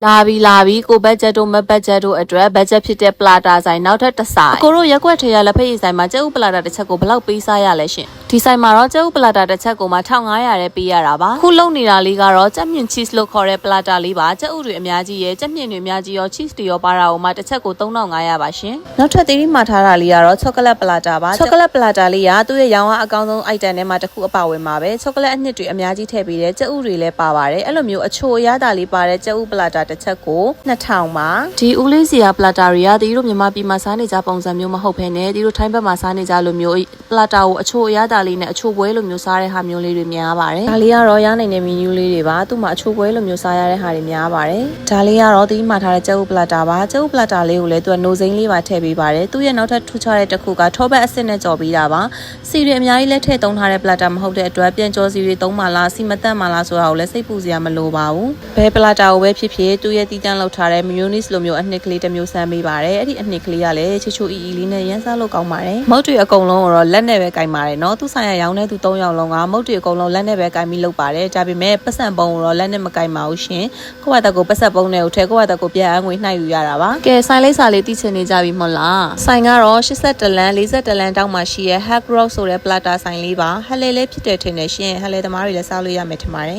လာပြီကိုဘတ်ဂျက်တို့မဘတ်ဂျက်တို့အတွက်ဘတ်ဂျက်ဖြစ်တဲ့ပလာတာဆိုင်နောက်ထပ်တစ်ဆိုင်ကိုတို့ရက်ွက်ထေရလက်ဖက်ရည်ဆိုင်မှာကျုပ်ပလာတာတစ်ချက်ကိုဘယ်လောက်ပေးစားရလဲရှင်ဒီဆိုင်မှာတော့ကျုပ်ပလာတာတစ်ချက်ကိုမှ1500ရဲပေးရတာပါခုလုံနေတာလေးကတော့ကြက်မြင့် cheese လို့ခေါ်တဲ့ပလာတာလေးပါကျုပ်တွေအများကြီးရဲ့ကြက်မြင့်တွေအများကြီးရော cheese တွေရောပါတာကိုမှတစ်ချက်ကို3500ပါရှင်နောက်ထပ်သီးမှာထားတာလေးကတော့ chocolate ပလာတာပါ chocolate ပလာတာလေးကသူ့ရဲ့ရောင်းအားအကောင်းဆုံး item ထဲမှာတစ်ခုအပါဝင်ပါပဲ chocolate အနှစ်တွေအများကြီးထည့်ပေးတဲ့ကျုပ်တွေလည်းပါပါတယ်အဲ့လိုမျိုးအချိုအရသာလေးပါတဲ့ကျုပ်ပလာတာတစ်ချက်ကို2000ပါဒီဦးလေးစီယာပလာတာတွေကတီတို့မြန်မာပြည်မှာစားနေကြပုံစံမျိုးမဟုတ်ဘဲနဲ့တီတို့ထိုင်းဘက်မှာစားနေကြလိုမျိုးပလာတာကိုအချိုအရသာလေးနဲ့အချိုပွဲလိုမျိုးစားတဲ့ဟာမျိုးလေးတွေများပါတယ်ဒါလေးကတော့ရနိုင်တဲ့မီနူးလေးတွေပါသူ့မှာအချိုပွဲလိုမျိုးစားရတဲ့ဟာတွေများပါတယ်ဒါလေးကတော့တီမှာထားတဲ့ကျုပ်ပလာတာပါကျုပ်ပလာတာလေးကိုလည်းသူကနိုစိမ်းလေးပါထည့်ပေးပါတယ်သူ့ရဲ့နောက်ထပ်ထူးခြားတဲ့တစ်ခုကထောပတ်အစစ်နဲ့ကြော်ပေးတာပါစီတွေအများကြီးလက်ထည့်သုံးထားတဲ့ပလာတာမဟုတ်တဲ့အတွက်ပြန်ကြော်စီတွေသုံးပါလားစီမတက်ပါလားဆိုတာကိုလည်းစိတ်ပူစရာမလိုပါဘူးဘယ်ပလာတာကိုပဲဖြစ်ဖြစ်သူ့ရဲ့တီးတန်းလောက်ထားတဲ့မီယိုနီစ်လိုမျိုးအနှစ်ကလေးတစ်မျိုးစမ်းပေးပါတယ်အဲ့ဒီအနှစ်ကလေးကလည်းချီချိုအီအီလေးနဲ့ရမ်းစားလို့ကောင်းပါတယ်မုတ်တွေအကုန်လုံးကိုတော့လက်နဲ့ပဲကင်ပါတယ်နော်သူဆိုင်ရရောင်းတဲ့သူ3ယောက်လုံးကမုတ်တွေအကုန်လုံးလက်နဲ့ပဲကင်ပြီးလုပ်ပါတယ်ဒါပေမဲ့ပတ်စံပုံကိုတော့လက်နဲ့မကင်ပါဘူးရှင်ကိုယ့်ဘာသာကိုပတ်စံပုံနဲ့ကိုထဲကိုယ့်ဘာသာကိုပြန်အငွေနှိုက်ယူရတာပါကဲဆိုင်လိပ်စာလေးသိချင်နေကြပြီမဟုတ်လားဆိုင်ကတော့81လမ်း41လမ်းတောက်မှာရှိရဲ့ Hack Rock ဆိုတဲ့ပလာတာဆိုင်လေးပါဟဲလေလေးဖြစ်တယ်ထင်တယ်ရှင်ဟဲလေသမားတွေလည်းစားလို့ရမယ်ထင်ပါတယ်